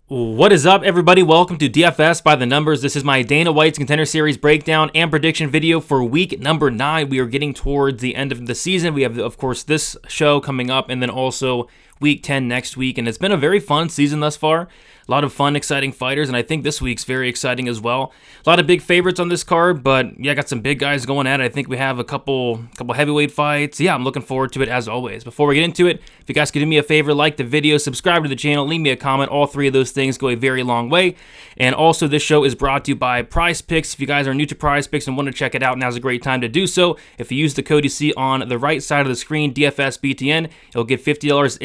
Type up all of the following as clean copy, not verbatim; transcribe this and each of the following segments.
What is up, everybody? Welcome to DFS by the Numbers. This is my Dana White's Contender Series breakdown and prediction video for week number 9. We are getting towards the end of the season. We have, of course, this show coming up and then also week 10 next week. And it's been a very fun season thus far. A lot of fun, exciting fighters, and I think this week's very exciting as well. A lot of big favorites on this card, but yeah, got some big guys going at it. I think we have a couple heavyweight fights. Yeah, I'm looking forward to it as always. Before we get into it, if you guys could do me a favor, like the video, subscribe to the channel, leave me a comment. All three of those things go a very long way. And also, this show is brought to you by Prize Picks. If you guys are new to Prize Picks and want to check it out, now's a great time to do so. If you use the code you see on the right side of the screen, DFSBTN, you'll get $50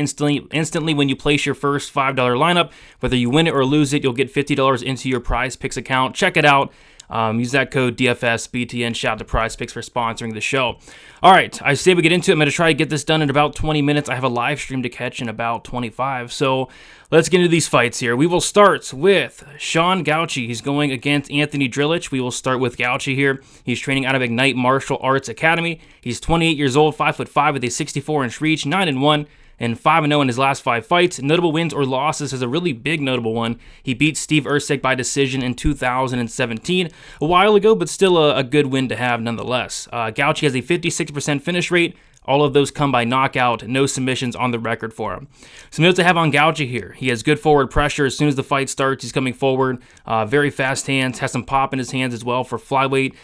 instantly when you place your first $5 lineup. Whether you win it or lose it, you'll get $50 into your Prize Picks account. Check it out. Use that code DFSBTN. Shout out to Prize Picks for sponsoring the show. All right, I say we get into it. I'm going to try to get this done in about 20 minutes. I have a live stream to catch in about 25. So let's get into these fights here. We will start with Sean Gouchi. He's going against Anthony Drillich. We will start with Gouchi here. He's training out of Ignite Martial Arts Academy. He's 28 years old, 5'5", with a 64-inch reach, 9-1. And 5-0 in his last 5 fights. Notable wins or losses is a really big notable one. He beat Steve Erceg by decision in 2017, a while ago, but still a good win to have nonetheless. Gouchi has a 56% finish rate. All of those come by knockout, no submissions on the record for him. Some notes I have on Gouchi here. He has good forward pressure. As soon as the fight starts, he's coming forward. Very fast hands, has some pop in his hands as well for flyweight.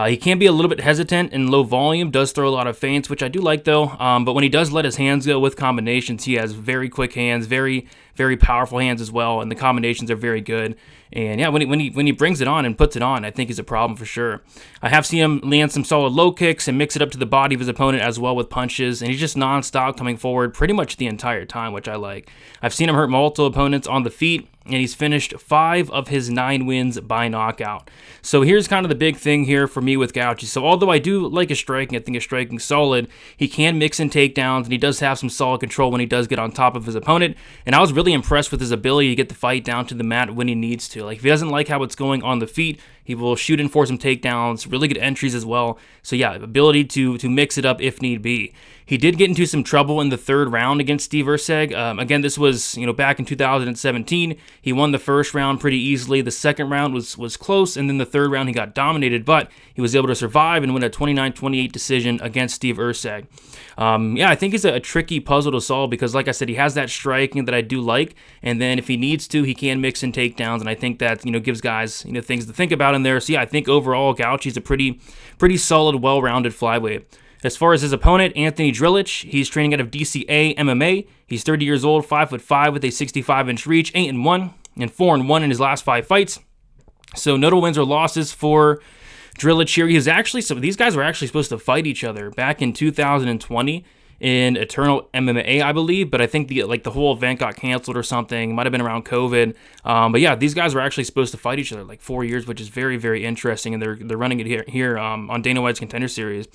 He can be a little bit hesitant in low volume, does throw a lot of feints, which I do like though, but when he does let his hands go with combinations, he has very quick hands, very, very powerful hands as well, and the combinations are very good. And yeah, when he brings it on and puts it on, I think he's a problem for sure. I have seen him land some solid low kicks and mix it up to the body of his opponent as well with punches, and he's just non-stop coming forward pretty much the entire time, which I like. I've seen him hurt multiple opponents on the feet, and he's finished 5 of his 9 wins by knockout. So here's kind of the big thing here for me with Gouchi. So although I do like his striking, I think his striking solid, he can mix in takedowns, and he does have some solid control when he does get on top of his opponent. And I was really impressed with his ability to get the fight down to the mat when he needs to. Like if he doesn't like how it's going on the feet, he will shoot in for some takedowns, really good entries as well. So yeah, ability to mix it up if need be. He did get into some trouble in the 3rd round against Steve Erceg. Again, this was back in 2017. He won the 1st round pretty easily. The 2nd round was close, and then the 3rd round he got dominated, but he was able to survive and win a 29-28 decision against Steve Erceg. Yeah, I think it's a tricky puzzle to solve because, like I said, he has that striking that I do like, and then if he needs to, he can mix in takedowns, and I think that gives guys things to think about in there. So yeah, I think overall Gouchi's a pretty solid, well-rounded flyweight. As far as his opponent, Anthony Drillich, he's training out of DCA MMA. He's 30 years old, 5'5", with a 65-inch reach, 8-1, and 4-1 in his last 5 fights. So notable wins or losses for Drillich here. These guys were actually supposed to fight each other back in 2020 in Eternal MMA, I believe, but I think the whole event got canceled or something. Might have been around COVID. But yeah, these guys were actually supposed to fight each other like 4 years, which is very, very interesting, and they're running it here on Dana White's Contender Series.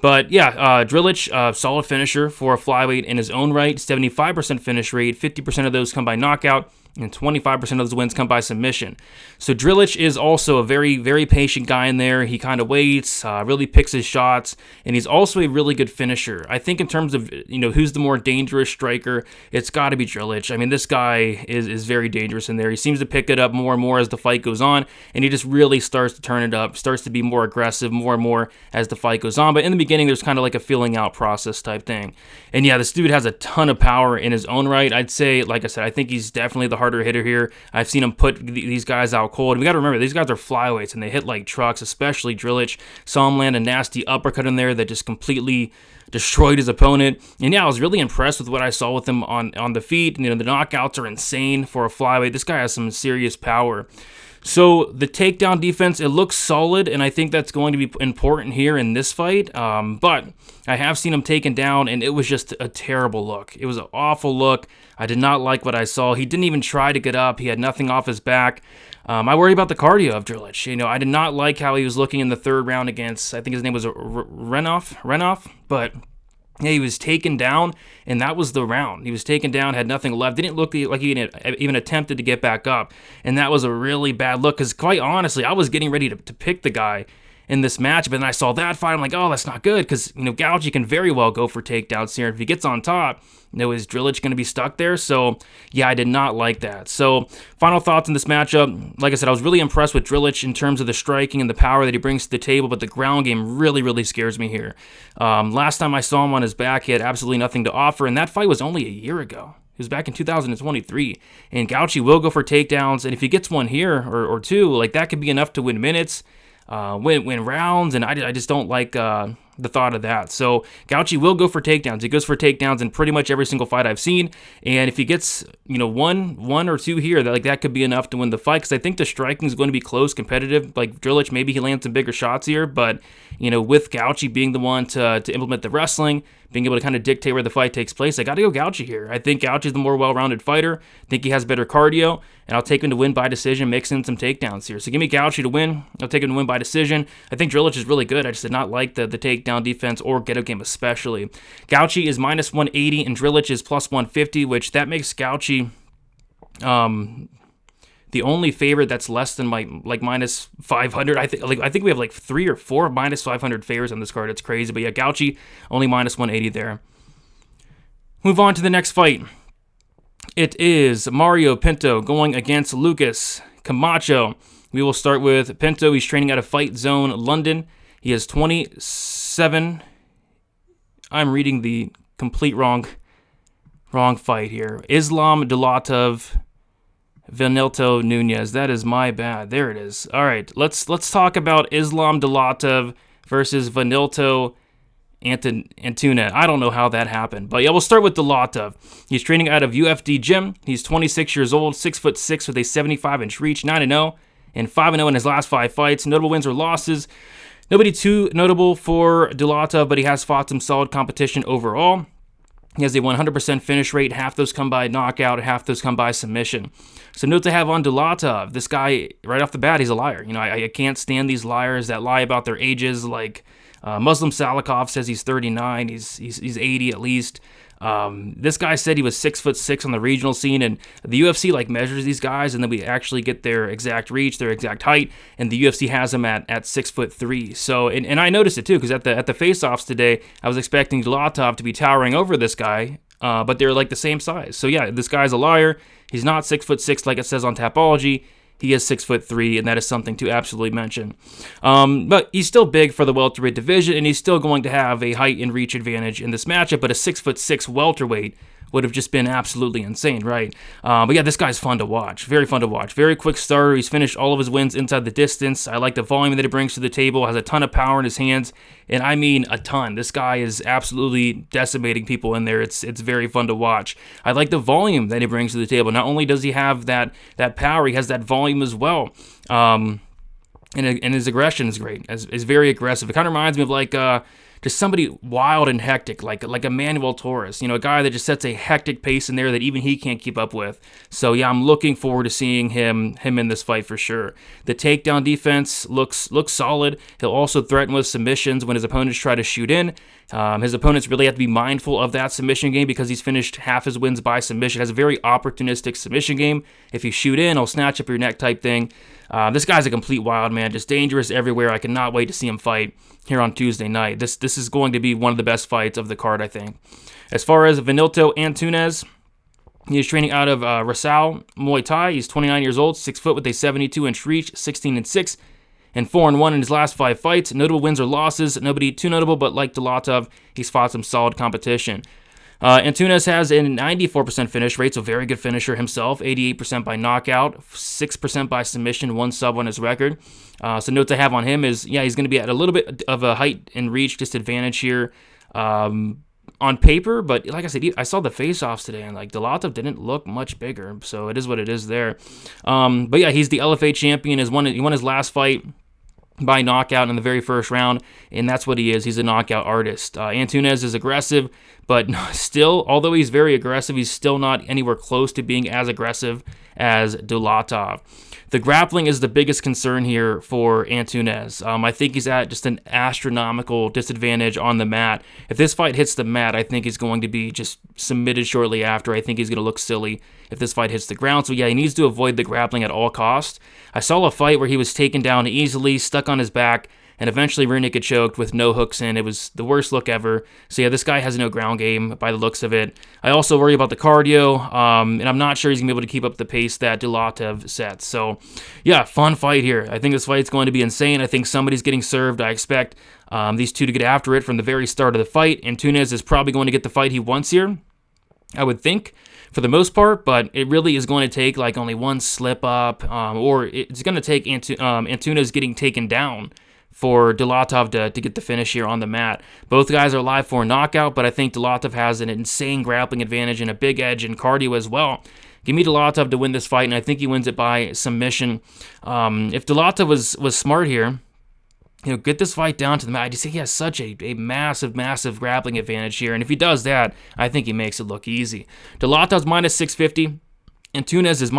But yeah, Drillich, solid finisher for a flyweight in his own right, 75% finish rate, 50% of those come by knockout, and 25% of those wins come by submission. So Drillich is also a very, very patient guy in there. He kind of waits, really picks his shots, and he's also a really good finisher. I think in terms of who's the more dangerous striker, it's got to be Drillich. I mean, this guy is very dangerous in there. He seems to pick it up more and more as the fight goes on, and he just really starts to turn it up, starts to be more aggressive more and more as the fight goes on. But in the beginning, there's kind of like a feeling out process type thing. And yeah, this dude has a ton of power in his own right. I'd say, like I said, I think he's definitely the harder hitter here. I've seen him put these guys out cold. We got to remember, these guys are flyweights, and they hit like trucks, especially Drillich. Saw him land a nasty uppercut in there that just completely destroyed his opponent. And yeah, I was really impressed with what I saw with him on the feet. The knockouts are insane for a flyweight. This guy has some serious power. So the takedown defense, it looks solid, and I think that's going to be important here in this fight. But I have seen him taken down, and it was just a terrible look. It was an awful look. I did not like what I saw. He didn't even try to get up. He had nothing off his back. I worry about the cardio of Drillich. I did not like how he was looking in the 3rd round against, I think his name was Renoff, but yeah, he was taken down, and that was the round. He was taken down, had nothing left. Didn't look like he even attempted to get back up, and that was a really bad look, because quite honestly, I was getting ready to pick the guy, in this match. But then I saw that fight. I'm like, oh, that's not good, because, Gouchi can very well go for takedowns here. If he gets on top, is Drillich going to be stuck there? So, yeah, I did not like that. So, final thoughts on this matchup. Like I said, I was really impressed with Drillich in terms of the striking and the power that he brings to the table, but the ground game really, really scares me here. Last time I saw him on his back, he had absolutely nothing to offer, and that fight was only a year ago. It was back in 2023, and Gouchi will go for takedowns, and if he gets one here or two, like, that could be enough to win minutes, win rounds, and I just don't like the thought of that. So Gouchi will go for takedowns. He goes for takedowns in pretty much every single fight I've seen, and if he gets one or two here, that could be enough to win the fight, because I think the striking is going to be close, competitive. Like Drillich, maybe he lands some bigger shots here, but with Gouchi being the one to implement the wrestling, being able to kind of dictate where the fight takes place, I got to go Gouchi here. I think Gouchi's the more well-rounded fighter. I think he has better cardio, and I'll take him to win by decision, mix in some takedowns here. So give me Gouchi to win. I'll take him to win by decision. I think Drillich is really good. I just did not like the takedown defense or get-up game especially. Gouchi is minus 180, and Drillich is plus 150, which that makes Gouchi the only favorite that's less than minus 500. I think we have 3 or 4 minus 500 favors on this card. It's crazy, but yeah, Gouchi only minus 180 there. Move on to the next fight. It is Mario Pinto going against Lucas Camacho. We will start with Pinto. He's training out of Fight Zone London. He is 27. I'm reading the complete wrong fight here. Islam Dulatov Vanilto Nunez. That is my bad. There it is. All right, let's talk about Islam Dulatov versus Vanilto Antuna. I don't know how that happened, but yeah, we'll start with Dulatov. He's training out of UFD Gym. He's 26 years old, 6'6" with a 75-inch reach, 9-0, and 5-0 in his last 5 fights. Notable wins or losses. Nobody too notable for Dulatov, but he has fought some solid competition overall. He has a 100% finish rate. Half those come by knockout, half those come by submission. So note to have on Dulatov. This guy, right off the bat, he's a liar. I can't stand these liars that lie about their ages. Like Muslim Salikov says he's 39. He's 80 at least. This guy said he was 6'6" on the regional scene, and the UFC measures these guys, and then we actually get their exact reach, their exact height, and the UFC has him at 6'3". So, and I noticed it too, because at the face-offs today, I was expecting Dulatov to be towering over this guy, but they're the same size. So yeah, this guy's a liar. He's not 6'6" like it says on Tapology. He is 6'3", and that is something to absolutely mention. But he's still big for the welterweight division, and he's still going to have a height and reach advantage in this matchup, but a 6'6" welterweight would have just been absolutely insane, right? But yeah, this guy's fun to watch. Very fun to watch. Very quick starter. He's finished all of his wins inside the distance. I like the volume that he brings to the table. Has a ton of power in his hands, and I mean a ton. This guy is absolutely decimating people in there. It's very fun to watch. I like the volume that he brings to the table. Not only does he have that power, he has that volume as well. And his aggression is great. Is very aggressive. It kind of reminds me of just somebody wild and hectic, like a Manuel Torres, a guy that just sets a hectic pace in there that even he can't keep up with. So yeah, I'm looking forward to seeing him in this fight for sure. The takedown defense looks solid. He'll also threaten with submissions when his opponents try to shoot in. His opponents really have to be mindful of that submission game, because he's finished half his wins by submission. Has a very opportunistic submission game. If you shoot in, he'll snatch up your neck type thing. This guy's a complete wild man, just dangerous everywhere. I cannot wait to see him fight here on Tuesday night. This is going to be one of the best fights of the card, I think. As far as Vanilto Antunes, he is training out of Rasal Muay Thai. He's 29 years old, 6 foot with a 72-inch reach, 16-6, and 4-1 in his last 5 fights. Notable wins or losses. Nobody too notable, but like Dulatov, he's fought some solid competition. Antunes has a 94% finish rate, so very good finisher himself. 88% by knockout, 6% by submission, 1 sub on his record. So note to have on him is, yeah, he's going to be at a little bit of a height and reach disadvantage here on paper, but like I said, I saw the face-offs today, and Dulatov didn't look much bigger, so it is what it is there. But yeah, he's the LFA champion. He won his last fight by knockout in the very first round, and that's what he is. He's a knockout artist. Antunes is aggressive, but still, although he's very aggressive, he's still not anywhere close to being as aggressive as Dulatov. The grappling is the biggest concern here for Antunes. I think he's at just an astronomical disadvantage on the mat. If this fight hits the mat, I think he's going to be just submitted shortly after. I think he's going to look silly if this fight hits the ground. So yeah, he needs to avoid the grappling at all costs. I saw a fight where he was taken down easily, stuck on his back, and eventually rear naked choked with no hooks in. It was the worst look ever. So yeah, this guy has no ground game by the looks of it. I also worry about the cardio, and I'm not sure he's going to be able to keep up the pace that Drillich sets. So yeah, fun fight here. I think this fight's going to be insane. I think somebody's getting served. I expect these two to get after it from the very start of the fight, and Antunes is probably going to get the fight he wants here, I would think, for the most part, but it really is going to take like only one slip up, or it's going to take Antunes getting taken down for Drillich to get the finish here on the mat. Both guys are live for a knockout, but I think Drillich has an insane grappling advantage and a big edge in cardio as well. Give me Drillich to win this fight, and I think he wins it by submission. If Drillich was smart here, get this fight down to the mat. You see, he has such a massive grappling advantage here, and if he does that, I think he makes it look easy. Drillich's minus 650, and Antunes is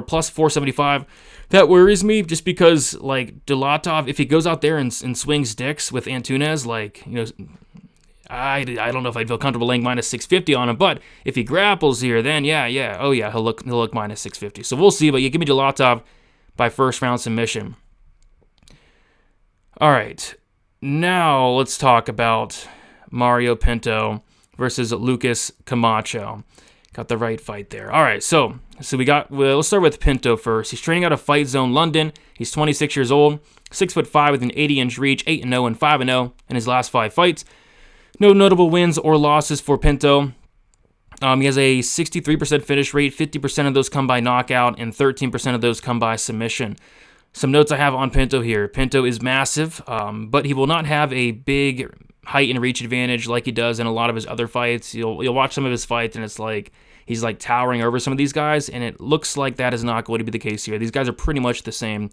plus 475. That worries me, just because like Drillich, if he goes out there and swings dicks with Antunes, I don't know if I'd feel comfortable laying minus 650 on him, but if he grapples here, then he'll look minus 650. So we'll see, but you give me Drillich by first round submission. All right, now let's talk about Mario Pinto versus Lucas Camacho. Got the right fight there. All right, so let's start with Pinto first. He's training out of Fight Zone London. He's 26 years old, 6'5" with an 80-inch reach, 8-0 and 5-0 in his last 5 fights. No notable wins or losses for Pinto. He has a 63% finish rate, 50% of those come by knockout, and 13% of those come by submission. Some notes I have on Pinto here. Pinto is massive, but he will not have a big height and reach advantage like he does in a lot of his other fights. You'll watch some of his fights, and it's like he's like towering over some of these guys, and it looks like that is not going to be the case here. These guys are pretty much the same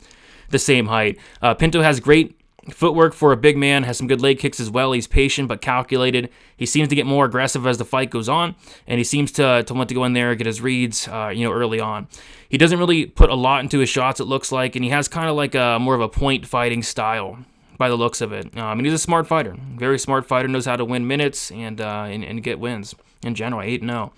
height. Pinto has great footwork for a big man, has some good leg kicks as well. He's patient but calculated. He seems to get more aggressive as the fight goes on, and he seems to want to go in there and get his reads, early on. He doesn't really put a lot into his shots, it looks like, and he has kind of like a more of a point fighting style by the looks of it. He's a smart fighter, very smart fighter, knows how to win minutes and get wins in general. 8-0.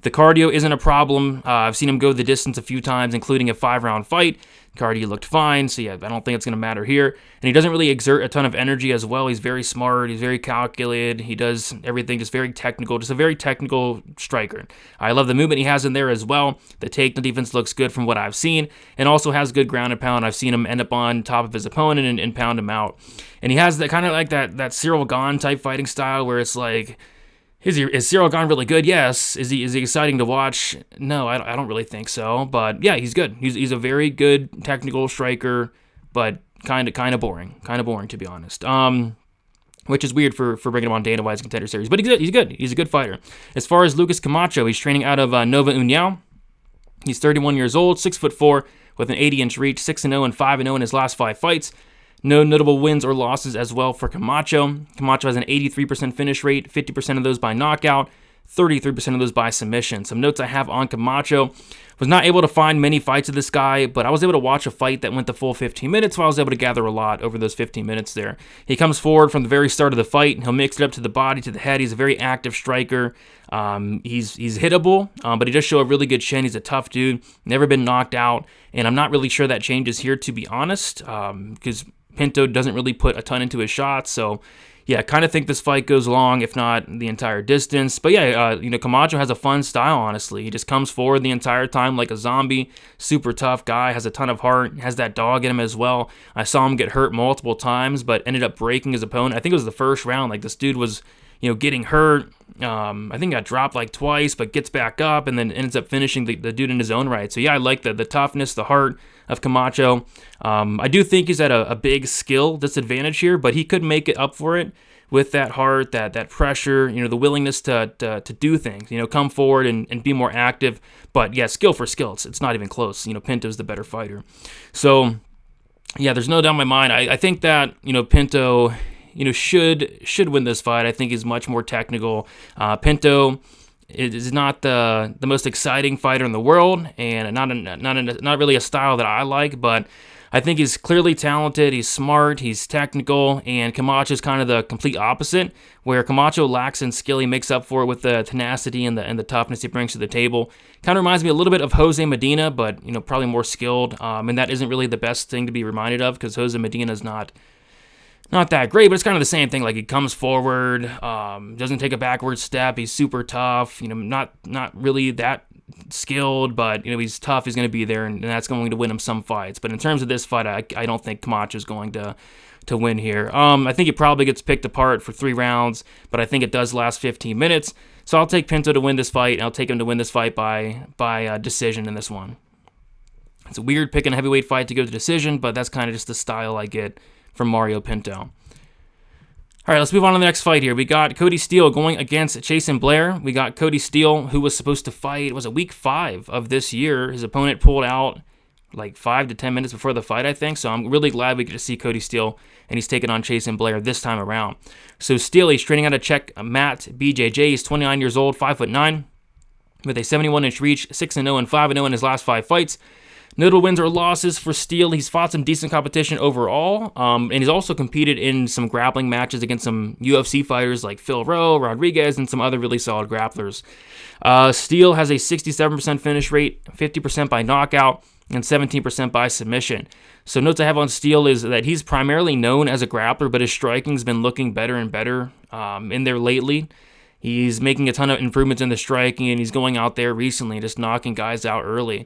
The cardio isn't a problem. I've seen him go the distance a few times, including a 5-round fight. Cardio looked fine, so yeah, I don't think it's going to matter here. And he doesn't really exert a ton of energy as well. He's very smart. He's very calculated. He does everything just very technical, just a very technical striker. I love the movement he has in there as well. The takedown defense looks good from what I've seen, and also has good ground and pound. I've seen him end up on top of his opponent and pound him out. And he has that kind of like that Cyril Gane type fighting style where it's like, Is Cyril Gane really good? Yes. Is he exciting to watch? No, I don't really think so. But yeah, he's good. He's a very good technical striker, but kind of boring. Kind of boring, to be honest. Which is weird for bringing him on Dana White's Contender Series. But he's good. He's a good fighter. As far as Lucas Camacho, he's training out of Nova União. He's 31 years old, 6'4", with an 80-inch reach, 6-0 and 5-0 in his last 5 fights. No notable wins or losses as well for Kamacho. Kamacho has an 83% finish rate, 50% of those by knockout, 33% of those by submission. Some notes I have on Kamacho. Was not able to find many fights of this guy, but I was able to watch a fight that went the full 15 minutes, so I was able to gather a lot over those 15 minutes there. He comes forward from the very start of the fight, and he'll mix it up to the body, to the head. He's a very active striker. He's hittable, but he does show a really good chin. He's a tough dude, never been knocked out, and I'm not really sure that changes here, to be honest, because Pinto doesn't really put a ton into his shots, so yeah, I kind of think this fight goes long, if not the entire distance. But yeah, Kamacho has a fun style, honestly. He just comes forward the entire time like a zombie. Super tough guy, has a ton of heart, has that dog in him as well. I saw him get hurt multiple times, but ended up breaking his opponent. I think it was the first round. Like, this dude was, getting hurt. I think got dropped like twice, but gets back up and then ends up finishing the dude in his own right. So yeah, I like the toughness, the heart of Kamacho. I do think he's at a big skill disadvantage here, but he could make it up for it with that heart, that pressure, the willingness to do things, come forward and be more active. But yeah, skill for skill, it's not even close. Pinto's the better fighter. So yeah, there's no doubt in my mind. I think that, Pinto, should win this fight. I think he's much more technical. Pinto is not the most exciting fighter in the world, and not really a style that I like, but I think he's clearly talented, he's smart, he's technical, and Camacho's kind of the complete opposite, where Kamacho lacks in skill. He makes up for it with the tenacity and the toughness he brings to the table. Kind of reminds me a little bit of Jose Medina, but probably more skilled, and that isn't really the best thing to be reminded of, because Jose Medina is not not that great, but it's kind of the same thing. Like, he comes forward, doesn't take a backward step. He's super tough. Not really that skilled, but he's tough. He's going to be there, and that's going to win him some fights. But in terms of this fight, I don't think Kamacho is going to win here. I think he probably gets picked apart for 3 rounds, but I think it does last 15 minutes. So I'll take Pinto to win this fight, and I'll take him to win this fight by decision in this one. It's a weird picking a heavyweight fight to go to decision, but that's kind of just the style I get from Mario Pinto. All right, let's move on to the next fight here. We got Cody Steele going against Chasen Blair. We got Cody Steele, who was supposed to fight, was it week 5 of this year? His opponent pulled out like 5 to 10 minutes before the fight, I think. So I'm really glad we get to see Cody Steele, and he's taking on Chasen Blair this time around. So Steele, he's training out of Czech Matt BJJ. He's 29 years old, 5'9", with a 71-inch reach, 6-0 and 5-0 in his last 5 fights. Notable wins or losses for Steele. He's fought some decent competition overall, and he's also competed in some grappling matches against some UFC fighters like Phil Rowe, Rodriguez, and some other really solid grapplers. Steele has a 67% finish rate, 50% by knockout, and 17% by submission. So notes I have on Steele is that he's primarily known as a grappler, but his striking's been looking better and better in there lately. He's making a ton of improvements in the striking, and he's going out there recently just knocking guys out early.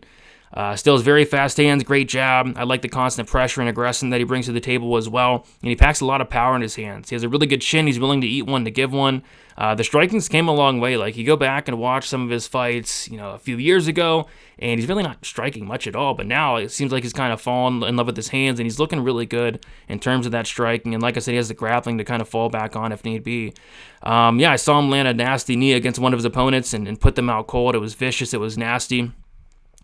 Still has very fast hands, great jab. I like the constant pressure and aggression that he brings to the table as well. And he packs a lot of power in his hands. He has a really good chin. He's willing to eat one to give one. The strikings came a long way. Like, you go back and watch some of his fights, a few years ago, and he's really not striking much at all. But now it seems like he's kind of fallen in love with his hands, and he's looking really good in terms of that striking. And like I said, he has the grappling to kind of fall back on if need be. I saw him land a nasty knee against one of his opponents and put them out cold. It was vicious. It was nasty.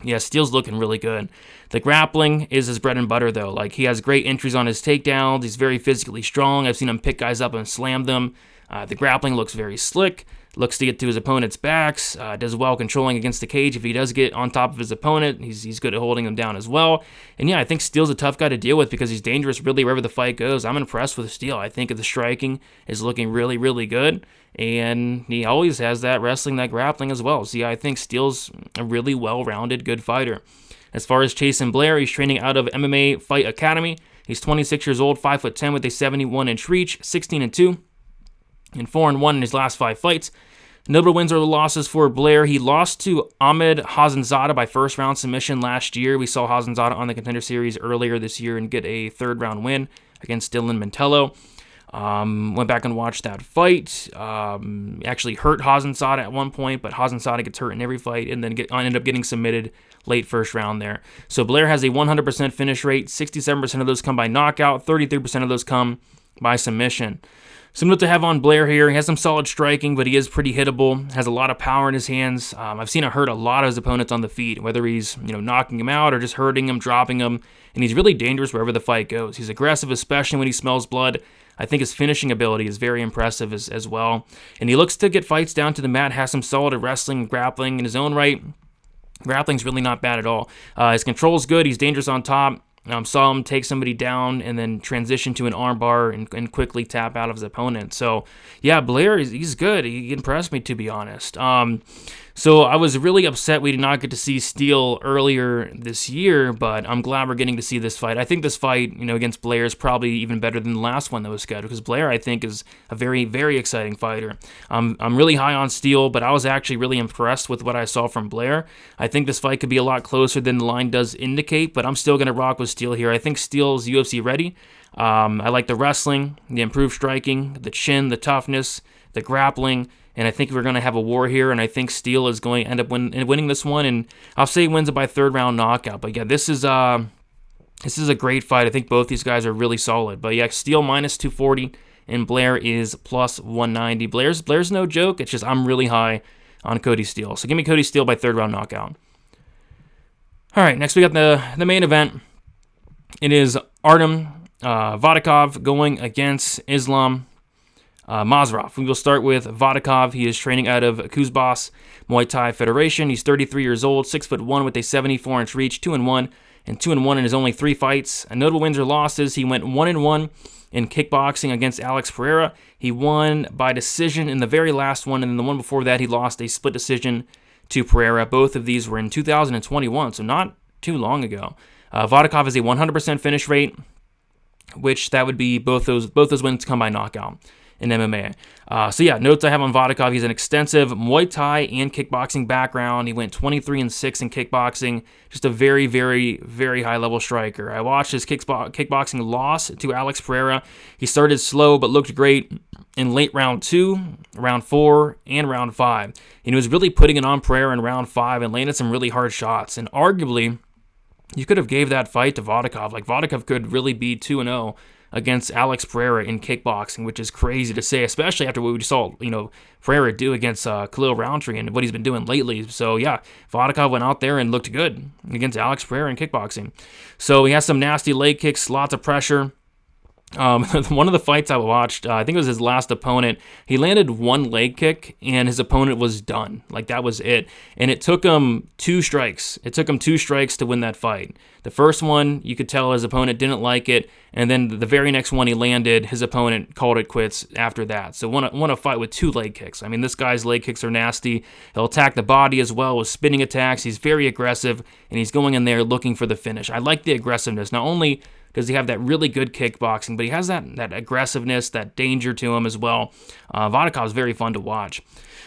Yeah, Steele's looking really good. The grappling is his bread and butter, though. Like, he has great entries on his takedowns. He's very physically strong. I've seen him pick guys up and slam them. The grappling looks very slick. Looks to get to his opponent's backs. Does well controlling against the cage. If he does get on top of his opponent, he's good at holding him down as well. And yeah, I think Steele's a tough guy to deal with because he's dangerous really wherever the fight goes. I'm impressed with Steele. I think the striking is looking really, really good. And he always has that wrestling, that grappling as well. So yeah, I think Steele's a really well-rounded, good fighter. As far as Chasen Blair, he's training out of MMA Fight Academy. He's 26 years old, 5'10", with a 71-inch reach, 16-2, and 4-1 in his last 5 fights. Notable wins or losses for Blair. He lost to Ahmed Hazanzadeh by first-round submission last year. We saw Hazanzadeh on the Contender Series earlier this year and get a third-round win against Dylan Mantello. Went back and watched that fight. Actually hurt Hazanzadeh at one point, but Hazanzadeh gets hurt in every fight and then end up getting submitted late first round there. So Blair has a 100% finish rate. 67% of those come by knockout. 33% of those come by submission. Some note to have on Blair here. He has some solid striking, but he is pretty hittable. Has a lot of power in his hands. I've seen it hurt a lot of his opponents on the feet, whether he's knocking him out or just hurting him, dropping him. And he's really dangerous wherever the fight goes. He's aggressive, especially when he smells blood. I think his finishing ability is very impressive as well. And he looks to get fights down to the mat, has some solid wrestling and grappling in his own right. Grappling's really not bad at all. His control's good. He's dangerous on top. Saw him take somebody down and then transition to an armbar and quickly tap out of his opponent. So, yeah, Blair, he's good. He impressed me, to be honest. So I was really upset we did not get to see Steele earlier this year, but I'm glad we're getting to see this fight. I think this fight, against Blair is probably even better than the last one that was scheduled, because Blair, I think, is a very, very exciting fighter. I'm really high on Steele, but I was actually really impressed with what I saw from Blair. I think this fight could be a lot closer than the line does indicate, but I'm still going to rock with Steele here. I think Steele's UFC ready. I like the wrestling, the improved striking, the chin, the toughness, the grappling, and I think we're going to have a war here, and I think Steele is going to end up winning this one, and I'll say he wins it by third-round knockout. But yeah, this is a great fight. I think both these guys are really solid. But yeah, Steele minus 240, and Blair is plus 190. Blair's no joke. It's just I'm really high on Cody Steele. So give me Cody Steele by third-round knockout. All right, next we got the main event. It is Artem Vodakov going against Islam Mazarov. We will start with Vodakov. He is training out of Kuzbas Muay Thai Federation. He's 33 years old, 6'1", with a 74-inch reach, 2-1, and 2-1 in his only 3 fights. Notable wins or losses: he went 1-1 in kickboxing against Alex Pereira. He won by decision in the very last one, and then the one before that, he lost a split decision to Pereira. Both of these were in 2021, so not too long ago. Vodakov has a 100% finish rate. which that would be both those wins come by knockout in MMA. So yeah, notes I have on Vodakov: he's an extensive Muay Thai and kickboxing background. He went 23-6 in kickboxing. Just a very, very, very high level striker. I watched his kickboxing loss to Alex Pereira. He started slow but looked great in late round 2, round 4, and round 5. And he was really putting it on Pereira in round 5 and landed some really hard shots. And arguably, you could have gave that fight to Vodakov. Like, Vodakov could really be 2-0 against Alex Pereira in kickboxing, which is crazy to say, especially after what we saw, Pereira do against Khalil Roundtree and what he's been doing lately. So yeah, Vodakov went out there and looked good against Alex Pereira in kickboxing. So he has some nasty leg kicks, lots of pressure. One of the fights I watched, I think it was his last opponent, he landed one leg kick and his opponent was done. Like, that was it. And it took him 2 strikes. It took him 2 strikes to win that fight. The first one, you could tell his opponent didn't like it. And then the very next one he landed, his opponent called it quits after that. So won a fight with 2 leg kicks. I mean, this guy's leg kicks are nasty. He'll attack the body as well with spinning attacks. He's very aggressive and he's going in there looking for the finish. I like the aggressiveness. Not only does he have that really good kickboxing, but he has that aggressiveness, that danger to him as well. Vodakov is very fun to watch.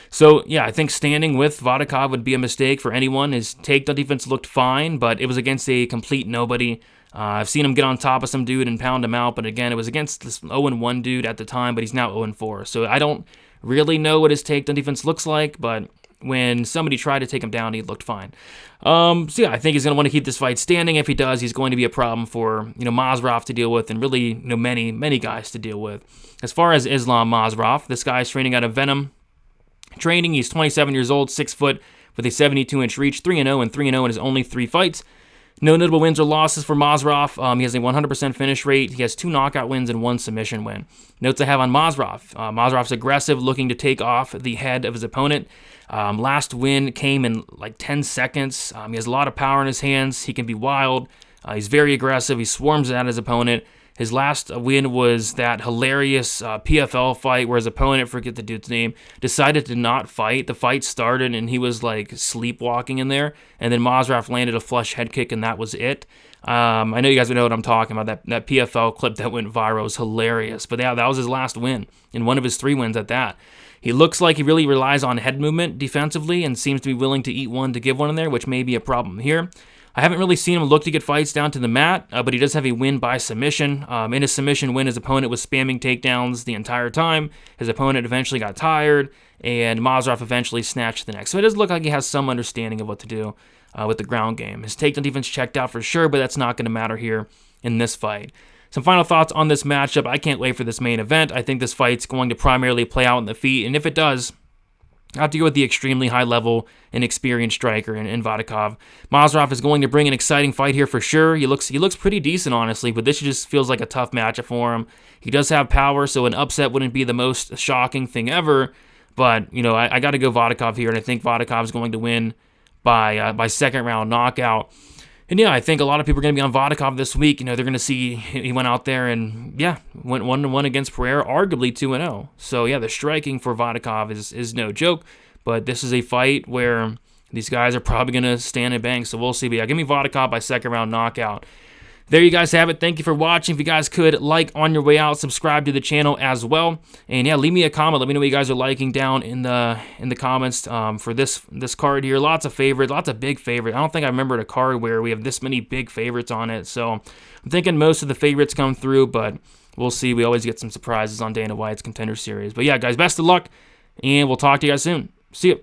So, yeah, I think standing with Vodakov would be a mistake for anyone. His takedown defense looked fine, but it was against a complete nobody. I've seen him get on top of some dude and pound him out, but again, it was against this 0-1 dude at the time, but he's now 0-4. So I don't really know what his takedown defense looks like, but when somebody tried to take him down, he looked fine. So yeah, I think he's going to want to keep this fight standing. If he does, he's going to be a problem for, Mazarov to deal with, and really, many guys to deal with. As far as Islam Mazarov, this guy's training out of Venom Training. He's 27 years old, 6 foot, with a 72-inch reach, 3-0 and 3-0 in his only 3 fights. No notable wins or losses for Mazarov. He has a 100% finish rate. He has 2 knockout wins and 1 submission win. Notes I have on Mazarov. Mazarov's aggressive, looking to take off the head of his opponent. Last win came in like 10 seconds. He has a lot of power in his hands. He can be wild. He's very aggressive. He swarms at his opponent. His last win was that hilarious PFL fight where his opponent, forget the dude's name, decided to not fight. The fight started and he was like sleepwalking in there. And then Mazarov landed a flush head kick and that was it. I know you guys know what I'm talking about. That PFL clip that went viral was hilarious. But yeah, that was his last win and one of his 3 wins at that. He looks like he really relies on head movement defensively and seems to be willing to eat one to give one in there, which may be a problem here. I haven't really seen him look to get fights down to the mat, but he does have a win by submission. In his submission win, his opponent was spamming takedowns the entire time. His opponent eventually got tired, and Mazarov eventually snatched the neck. So it does look like he has some understanding of what to do with the ground game. His takedown defense checked out for sure, but that's not going to matter here in this fight. Some final thoughts on this matchup. I can't wait for this main event. I think this fight's going to primarily play out in the feet, and if it does, I have to go with the extremely high level and experienced striker in Vodakov. Mazarov is going to bring an exciting fight here for sure. He looks pretty decent, honestly, but this just feels like a tough matchup for him. He does have power, so an upset wouldn't be the most shocking thing ever. But, I got to go Vodakov here, and I think Vodakov is going to win by second round knockout. And yeah, I think a lot of people are going to be on Vodakov this week. They're going to see he went out there and, went 1-1 against Pereira, arguably 2-0. So yeah, the striking for Vodakov is no joke. But this is a fight where these guys are probably going to stand and bang. So we'll see. But yeah, give me Vodakov by second round knockout. There you guys have it. Thank you for watching. If you guys could, like on your way out, subscribe to the channel as well. And yeah, leave me a comment. Let me know what you guys are liking down in the comments for this card here. Lots of favorites, lots of big favorites. I don't think I remembered a card where we have this many big favorites on it. So I'm thinking most of the favorites come through, but we'll see. We always get some surprises on Dana White's Contender Series. But yeah, guys, best of luck, and we'll talk to you guys soon. See you.